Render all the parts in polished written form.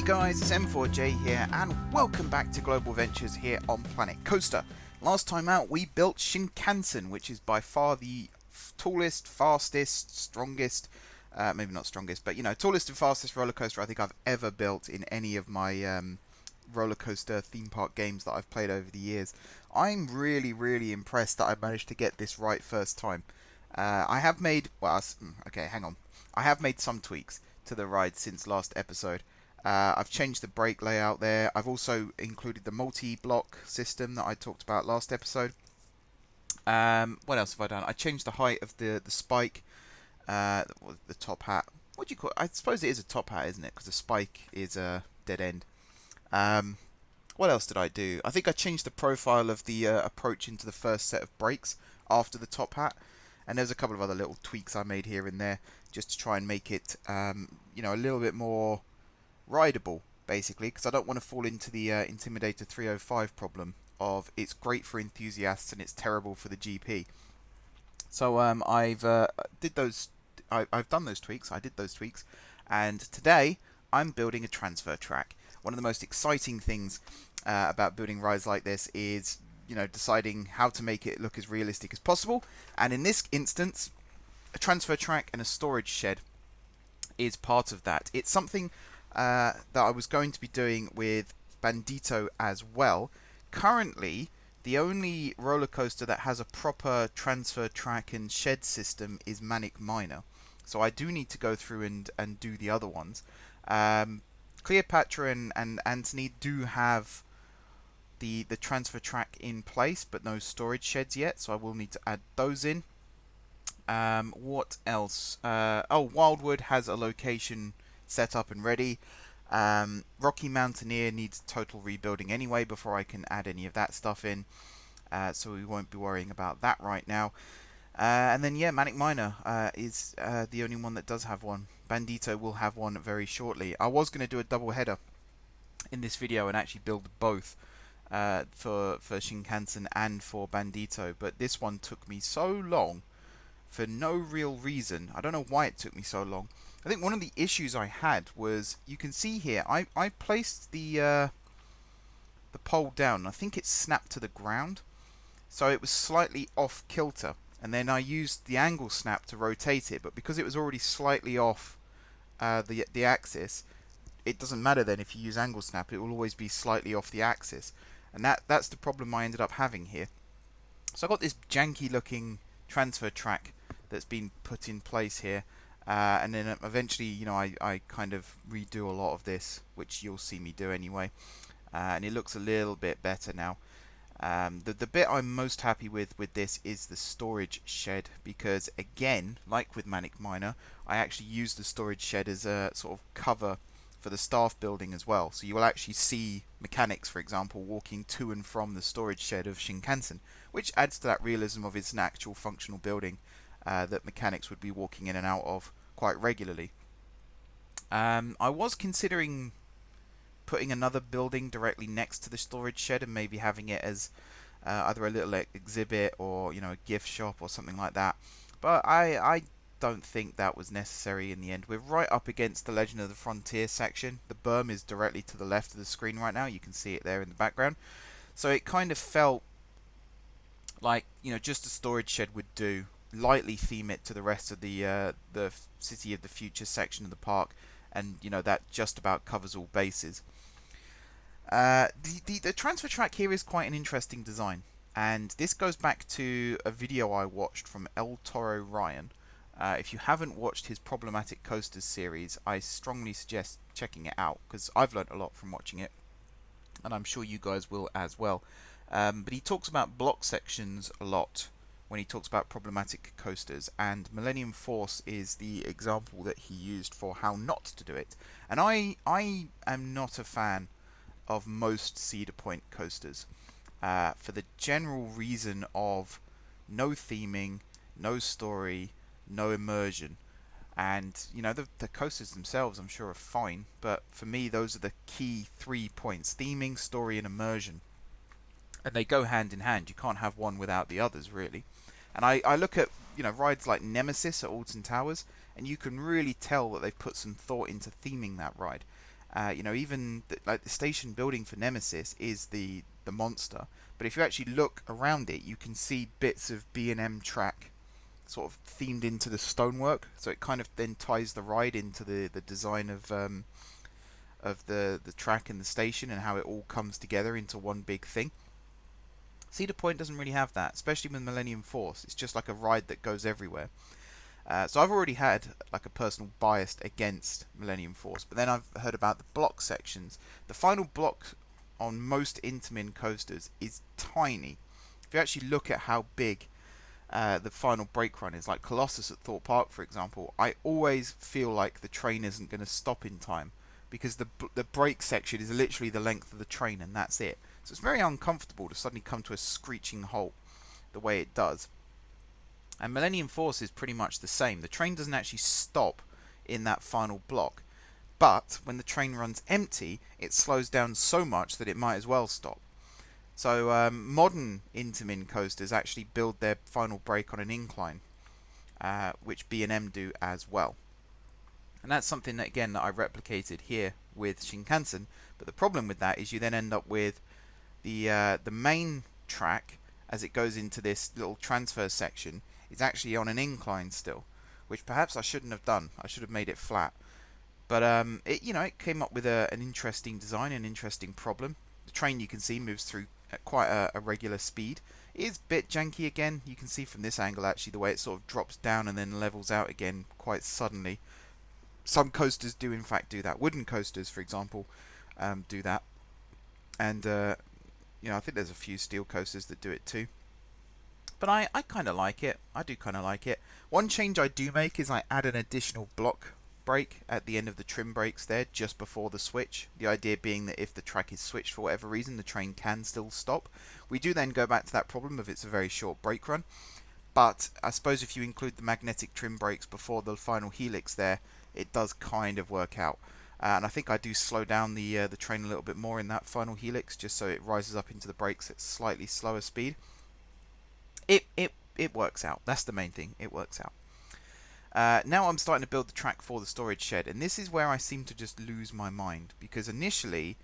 Hey guys, it's M4J here, and welcome back to Global Ventures here on Planet Coaster. Last time out we built Shinkansen, which is by far the tallest, fastest, strongest, maybe not strongest, but you know, tallest and fastest roller coaster I think I've ever built in any of my roller coaster theme park games that I've played over the years. I'm really impressed that I managed to get this right first time. I have made, okay, hang on. I have made some tweaks to the ride since last episode. I've changed the brake layout there. I've also included the multi-block system that I talked about last episode. What else have I done? I changed the height of the spike, the top hat. What do you call it? I suppose it is a top hat, isn't it? Because the spike is a dead end. What else did I do? I think I changed the profile of the approach into the first set of brakes after the top hat. And there's a couple of other little tweaks I made here and there just to try and make it, you know, a little bit more rideable, basically, because I don't want to fall into the Intimidator 305 problem of it's great for enthusiasts and it's terrible for the GP. So I've done those tweaks. I did those tweaks, and today I'm building a transfer track. One of the most exciting things about building rides like this is, you know, deciding how to make it look as realistic as possible. And in this instance, a transfer track and a storage shed is part of that. It's something that I was going to be doing with Bandito as well. Currently, the only roller coaster that has a proper transfer track and shed system is Manic Miner. So I do need to go through and do the other ones. Cleopatra and Antony do have the transfer track in place, but no storage sheds yet, so I will need to add those in. What else? Wildwood has a location set up and ready. Rocky Mountaineer needs total rebuilding anyway before I can add any of that stuff in, so we won't be worrying about that right now. And then, yeah, Manic Miner is the only one that does have one. Bandito will have one very shortly. I was going to do a double header in this video and actually build both for Shinkansen and for Bandito, but this one took me so long for no real reason. I don't know why it took me so long. I think one of the issues I had was, you can see here, I placed the pole down. I think it snapped to the ground, so it was slightly off kilter. And then I used the angle snap to rotate it, but because it was already slightly off the axis, it doesn't matter then if you use angle snap. It will always be slightly off the axis, and that's the problem I ended up having here. So I got this janky looking transfer track that's been put in place here. And then eventually, you know, I kind of redo a lot of this, which you'll see me do anyway, and it looks a little bit better now. The bit I'm most happy with this is the storage shed, because again, like with Manic Miner, I actually use the storage shed as a sort of cover for the staff building as well. So you will actually see mechanics, for example, walking to and from the storage shed of Shinkansen, which adds to that realism of it's an actual functional building that mechanics would be walking in and out of quite regularly. I was considering putting another building directly next to the storage shed and maybe having it as either a little exhibit or, you know, a gift shop or something like that, but I don't think that was necessary in the end. We're right up against the Legend of the Frontier section. The berm is directly to the left of the screen right now. You can see it there in the background, so it kind of felt like, you know, just a storage shed would do. Lightly theme it to the rest of the City of the Future section of the park, and you know, that just about covers all bases. The transfer track here is quite an interesting design, and this goes back to a video I watched from El Toro Ryan. If you haven't watched his Problematic Coasters series, I strongly suggest checking it out, because I've learnt a lot from watching it, and I'm sure you guys will as well. But he talks about block sections a lot when he talks about problematic coasters, and Millennium Force is the example that he used for how not to do it. And I am not a fan of most Cedar Point coasters for the general reason of no theming, no story, no immersion. And you know, the coasters themselves I'm sure are fine, but for me those are the key 3 points: theming, story and immersion, and they go hand in hand. You can't have one without the others, really. And I look at, you know, rides like Nemesis at Alton Towers, and you can really tell that they've put some thought into theming that ride. You know, even like the station building for Nemesis is the monster, but if you actually look around it, you can see bits of B&M track sort of themed into the stonework, so it kind of then ties the ride into the design of the track and the station, and how it all comes together into one big thing. Cedar Point doesn't really have that, especially with Millennium Force. It's just like a ride that goes everywhere. So I've already had like a personal bias against Millennium Force, but then I've heard about the block sections. The final block on most Intamin coasters is tiny. If you actually look at how big the final brake run is, like Colossus at Thorpe Park, for example, I always feel like the train isn't going to stop in time, because the brake section is literally the length of the train, and that's it. So it's very uncomfortable to suddenly come to a screeching halt the way it does. And Millennium Force is pretty much the same. The train doesn't actually stop in that final block, but when the train runs empty, it slows down so much that it might as well stop. So modern Intamin coasters actually build their final brake on an incline, which B&M do as well. And that's something that, again, that I replicated here with Shinkansen. But the problem with that is you then end up with the main track, as it goes into this little transfer section, is actually on an incline still, which perhaps I shouldn't have done. I should have made it flat. But it came up with an interesting design, an interesting problem. The train, you can see, moves through at quite a regular speed. It is a bit janky again. You can see from this angle actually the way it sort of drops down and then levels out again quite suddenly. Some coasters do in fact do that. Wooden coasters, for example, do that. And I think there's a few steel coasters that do it too. But I kind of like it. I do kind of like it. One change I do make is I add an additional block brake at the end of the trim brakes there, just before the switch. The idea being that if the track is switched for whatever reason, the train can still stop. We do then go back to that problem of it's a very short brake run. But I suppose if you include the magnetic trim brakes before the final helix there, it does kind of work out. And I think I do slow down the train a little bit more in that final helix, just so it rises up into the brakes at slightly slower speed. It works out. That's the main thing. It works out. Now I'm starting to build the track for the storage shed, and this is where I seem to just lose my mind, because initially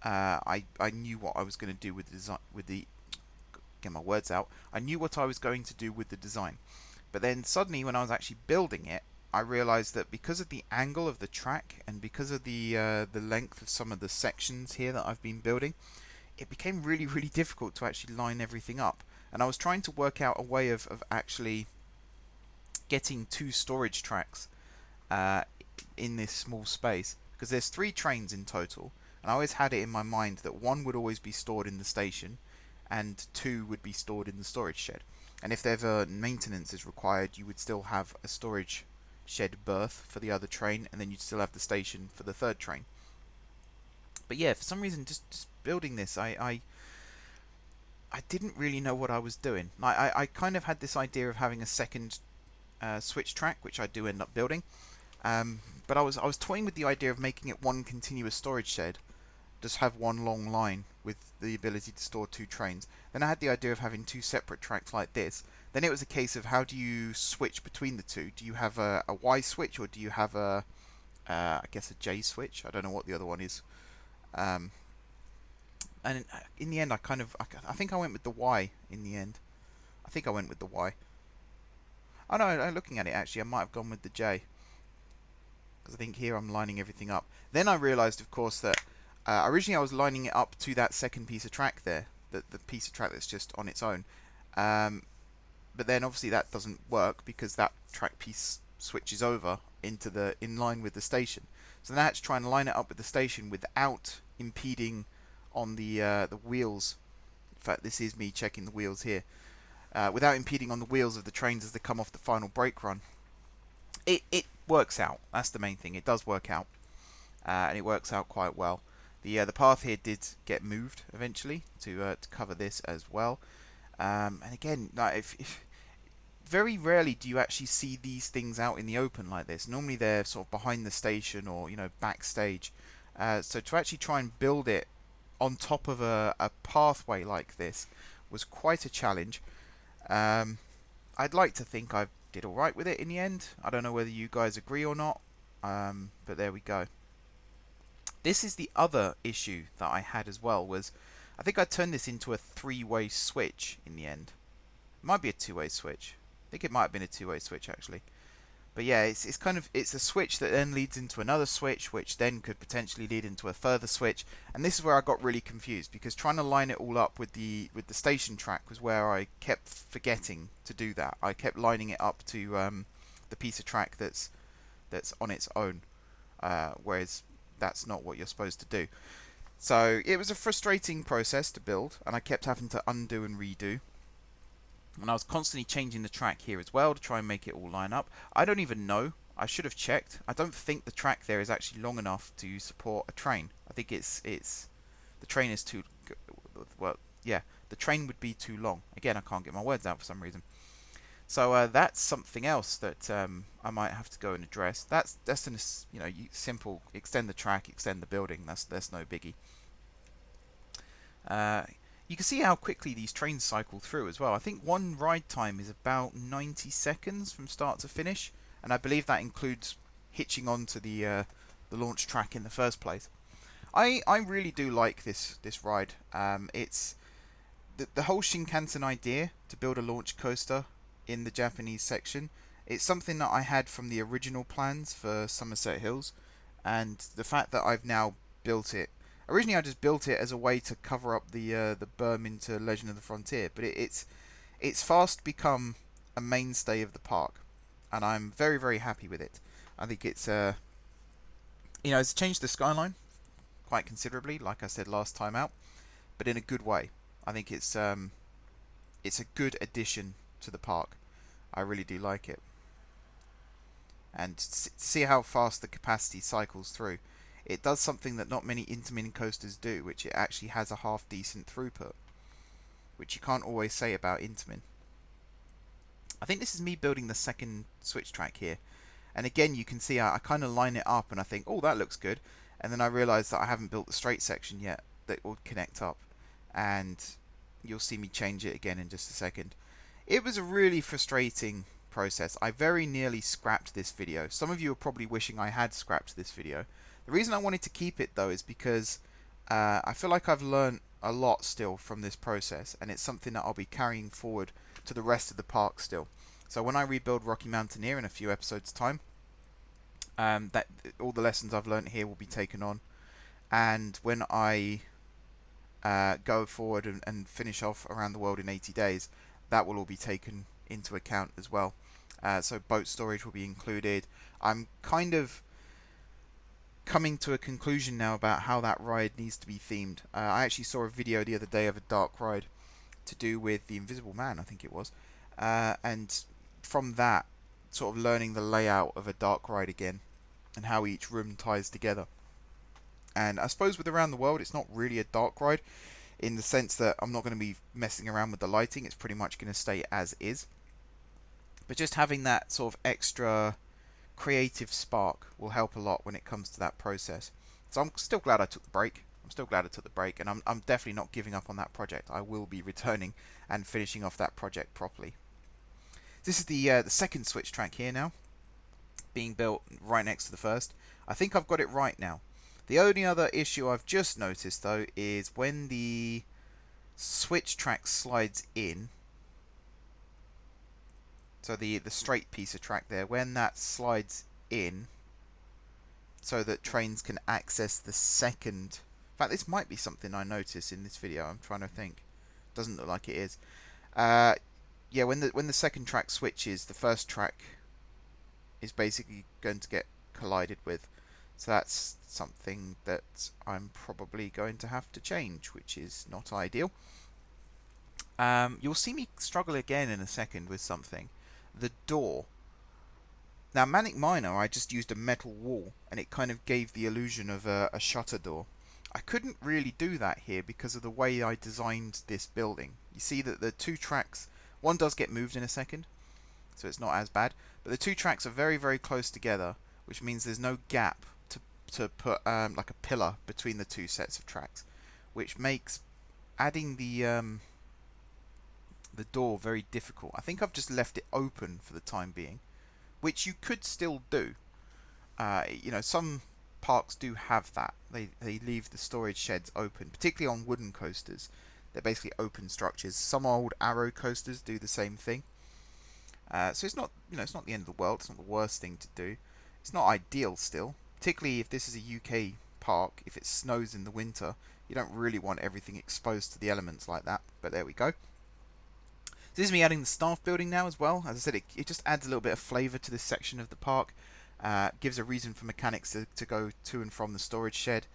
I knew what I was going to do with the design, get my words out. I knew what I was going to do with the design, but then suddenly when I was actually building it, I realized that because of the angle of the track and because of the length of some of the sections here that I've been building, it became really, really difficult to actually line everything up. And I was trying to work out a way of actually getting 2 storage tracks in this small space, because there's 3 trains in total, and I always had it in my mind that 1 would always be stored in the station and 2 would be stored in the storage shed. And if ever maintenance is required, you would still have a storage shed berth for the other train, and then you'd still have the station for the 3rd train. But yeah, for some reason, just building this, I didn't really know what I was doing. I kind of had this idea of having a second switch track, which I do end up building. But I was toying with the idea of making it one continuous storage shed, just have one long line with the ability to store 2 trains. Then I had the idea of having 2 separate tracks like this. Then it was a case of how do you switch between the 2? Do you have a Y switch, or do you have I guess a J switch? I don't know what the other one is. And in the end, I think I went with the Y in the end. I think I went with the Y. Oh no, looking at it actually, I might have gone with the J. Because I think here I'm lining everything up. Then I realized, of course, that originally I was lining it up to that second piece of track there. The piece of track that's just on its own. But then obviously that doesn't work because that track piece switches over into in line with the station. So then I had to try and line it up with the station without impeding on the wheels. In fact, this is me checking the wheels here. Without impeding on the wheels of the trains as they come off the final brake run. It works out. That's the main thing. It does work out, and it works out quite well. The path here did get moved eventually to cover this as well. And again, like if very rarely do you actually see these things out in the open like this. Normally they're sort of behind the station or backstage. So to actually try and build it on top of a pathway like this was quite a challenge. I'd like to think I did alright with it in the end. I don't know whether you guys agree or not, but there we go. This is the other issue that I had as well, was I think I turned this into a three-way switch in the end. It might be a two-way switch. I think it might have been a two-way switch actually. But yeah, it's kind of, it's a switch that then leads into another switch, which then could potentially lead into a further switch. And this is where I got really confused, because trying to line it all up with the station track was where I kept forgetting to do that. I kept lining it up to the piece of track that's on its own, whereas that's not what you're supposed to do. So it was a frustrating process to build, and I kept having to undo and redo. And I was constantly changing the track here as well to try and make it all line up. I don't even know. I should have checked. I don't think the track there is actually long enough to support a train. I think it's the train is too, well, yeah, the train would be too long. Again, I can't get my words out for some reason. So that's something else that I might have to go and address. That's an, you know, simple extend the track, extend the building. That's no biggie. You can see how quickly these trains cycle through as well. I think one ride time is about 90 seconds from start to finish, and I believe that includes hitching onto the launch track in the first place. I really do like this ride. It's the whole Shinkansen idea to build a launch coaster in the Japanese section. It's something that I had from the original plans for Somerset Hills, and the fact that I've now built it. Originally, I just built it as a way to cover up the berm into Legend of the Frontier, but it's fast become a mainstay of the park, and I'm very, very happy with it. I think it's you know, it's changed the skyline quite considerably, like I said last time out, but in a good way. I think it's a good addition to the park. I really do like it, and see how fast the capacity cycles through. It does something that not many Intamin coasters do, which it actually has a half decent throughput, which you can't always say about Intamin. I think this is me building the second switch track here, and again you can see I kind of line it up and I think, oh, that looks good, and then I realise that I haven't built the straight section yet that will connect up, and you'll see me change it again in just a second. It was a really frustrating process. I very nearly scrapped this video. Some of you are probably wishing I had scrapped this video. The reason I wanted to keep it though is because I feel like I've learned a lot still from this process, and it's something that I'll be carrying forward to the rest of the park still. So when I rebuild Rocky Mountaineer in a few episodes time, that all the lessons I've learned here will be taken on, and when I go forward and finish off Around the World in 80 Days, that will all be taken into account as well. So boat storage will be included. I'm kind of coming to a conclusion now about how that ride needs to be themed. I actually saw a video the other day of a dark ride to do with the Invisible Man, I think it was, and from that, sort of learning the layout of a dark ride again and how each room ties together. And I suppose with Around the World, it's not really a dark ride in the sense that I'm not going to be messing around with the lighting. It's pretty much going to stay as is, but just having that sort of extra creative spark will help a lot when it comes to that process. So I'm still glad I took the break. And I'm definitely not giving up on that project. I will be returning and finishing off that project properly. This is the second switch track here now, being built right next to the first. I think I've got it right now. The only other issue I've just noticed though is when the switch track slides in, so the straight piece of track there, when that slides in so that trains can access the second. In fact, this might be something I noticed in this video. I'm trying to think. Doesn't look like it is. Yeah, when the second track switches, the first track is basically going to get collided with. So that's something that I'm probably going to have to change, which is not ideal. You'll see me struggle again in a second with something. The door. Now, Manic Miner, I just used a metal wall, and it kind of gave the illusion of a shutter door. I couldn't really do that here because of the way I designed this building. You see that the two tracks, one does get moved in a second, so it's not as bad, but the two tracks are very, very close together, which means there's no gap to put like a pillar between the two sets of tracks, which makes adding the door very difficult. I think I've just left it open for the time being, which you could still do. You know, some parks do have that. They leave the storage sheds open, particularly on wooden coasters. They're basically open structures. Some old Arrow coasters do the same thing. So it's not, it's not the end of the world. It's not the worst thing to do. It's not ideal still, particularly if this is a UK park. If it snows in the winter, you don't really want everything exposed to the elements like that. But there we go. This is me adding the staff building now as well. As I said, it just adds a little bit of flavour to this section of the park. Gives a reason for mechanics to go to and from the storage shed.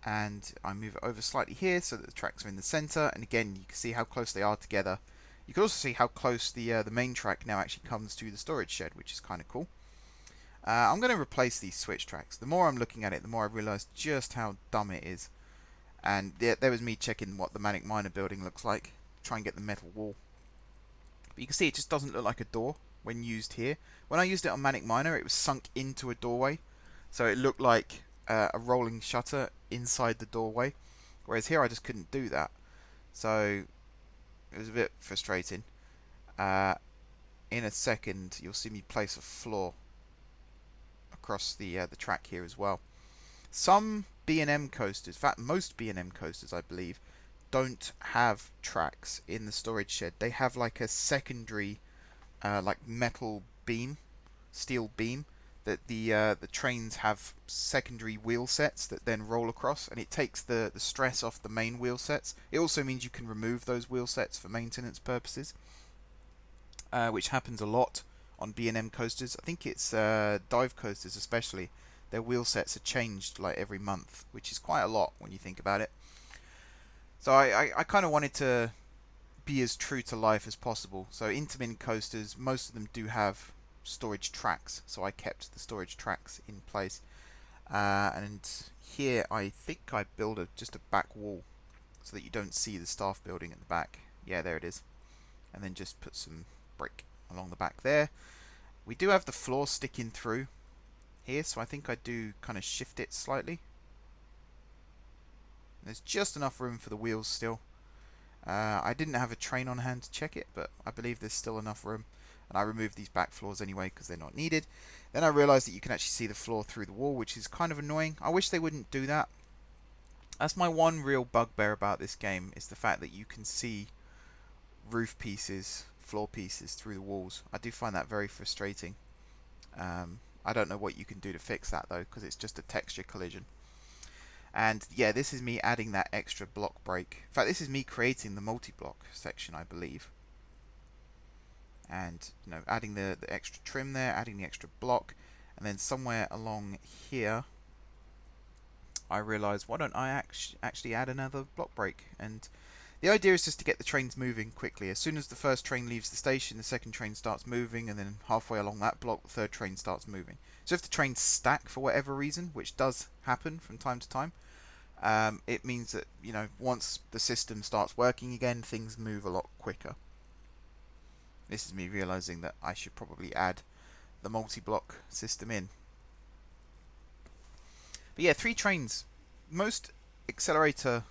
And I move it over slightly here so that the tracks are in the centre. And again, you can see how close they are together. You can also see how close the main track now actually comes to the storage shed, which is kind of cool. I'm going to replace these switch tracks. The more I'm looking at it, the more I realise just how dumb it is. And there was me checking what the Manic Miner building looks like. Try and get the metal wall. But you can see it just doesn't look like a door when used here. When I used it on Manic Miner, it was sunk into a doorway. So it looked like a rolling shutter inside the doorway. Whereas here I just couldn't do that. So it was a bit frustrating. In a second, you'll see me place a floor across the track here as well. Some B&M coasters, in fact most B&M coasters I believe, don't have tracks in the storage shed. They have like a secondary like metal beam, steel beam, that the trains have secondary wheel sets that then roll across, and it takes the stress off the main wheel sets. It also means you can remove those wheel sets for maintenance purposes, which happens a lot on B&M coasters. I think it's dive coasters especially. Their wheel sets are changed like every month, which is quite a lot when you think about it. So I kind of wanted to be as true to life as possible. So Intamin coasters, most of them do have storage tracks, so I kept the storage tracks in place. And here I think I build just a back wall so that you don't see the staff building at the back. Yeah, there it is. And then just put some brick along the back there. We do have the floor sticking through here, so I think I do kind of shift it slightly. There's just enough room for the wheels still. I didn't have a train on hand to check it, but I believe there's still enough room. And I removed these back floors anyway because they're not needed. Then I realised that you can actually see the floor through the wall, which is kind of annoying. I wish they wouldn't do that. That's my one real bugbear about this game, is the fact that you can see roof pieces, floor pieces through the walls. I do find that very frustrating. I don't know what you can do to fix that though, because it's just a texture collision. And yeah, this is me adding that extra block break. In fact, this is me creating the multi-block section, I believe. And adding the extra trim there, adding the extra block, and then somewhere along here I realised, why don't I actually add another block break? And the idea is just to get the trains moving quickly. As soon as the first train leaves the station, the second train starts moving, and then halfway along that block the third train starts moving. So if the trains stack for whatever reason, which does happen from time to time, it means that once the system starts working again, things move a lot quicker. This is me realising that I should probably add the multi-block system in. But yeah, 3 trains. Most accelerator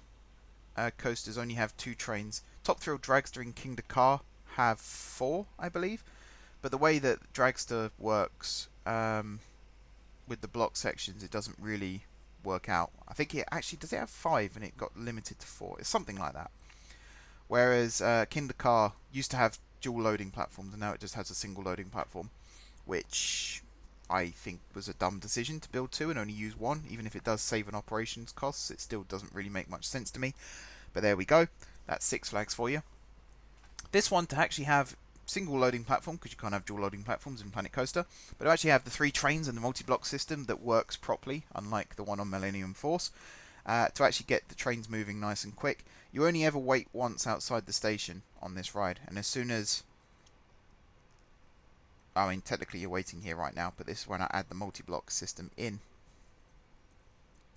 coasters only have 2 trains. Top Thrill Dragster and King Dakar have 4, I believe. But the way that Dragster works with the block sections, it doesn't really work out. I think it actually, does it have 5 and it got limited to 4? It's something like that. Whereas King Dakar used to have dual loading platforms, and now it just has a single loading platform, which I think was a dumb decision to build 2 and only use 1. Even if it does save on operations costs, it still doesn't really make much sense to me. But there we go. That's Six Flags for you. This one to actually have single loading platform, because you can't have dual loading platforms in Planet Coaster, but to actually have the 3 trains and the multi-block system that works properly, unlike the one on Millennium Force, to actually get the trains moving nice and quick. You only ever wait once outside the station on this ride, and as soon as, I mean technically you're waiting here right now, but this is when I add the multi-block system in. In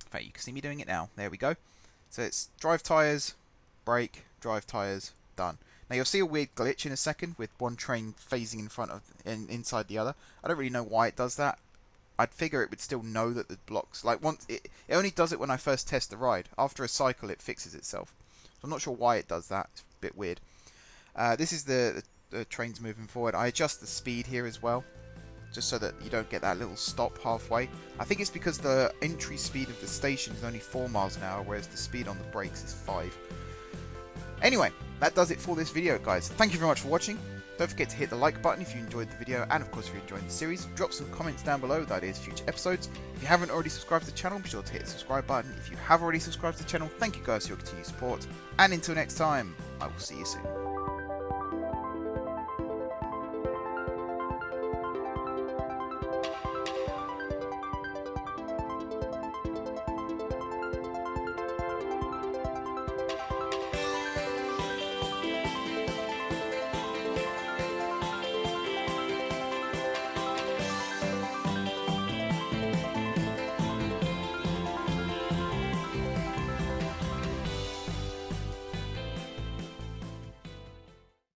fact, you can see me doing it now. There we go. So it's drive tyres, brake, drive tyres, done. Now you'll see a weird glitch in a second with one train phasing in front of inside the other. I don't really know why it does that. I'd figure it would still know that the blocks, like once it only does it when I first test the ride. After a cycle it fixes itself. So I'm not sure why it does that. It's a bit weird. This is the trains moving forward. I adjust the speed here as well, just so that you don't get that little stop halfway. I think it's because the entry speed of the station is only 4 miles an hour, whereas the speed on the brakes is 5. Anyway, that does it for this video, guys. Thank you very much for watching. Don't forget to hit the like button if you enjoyed the video, and of course if you're enjoying the series, drop some comments down below, that is future episodes. If you haven't already subscribed to the channel, be sure to hit the subscribe button. If you have already subscribed to the channel, thank you guys for your continued support, and until next time, I will see you soon.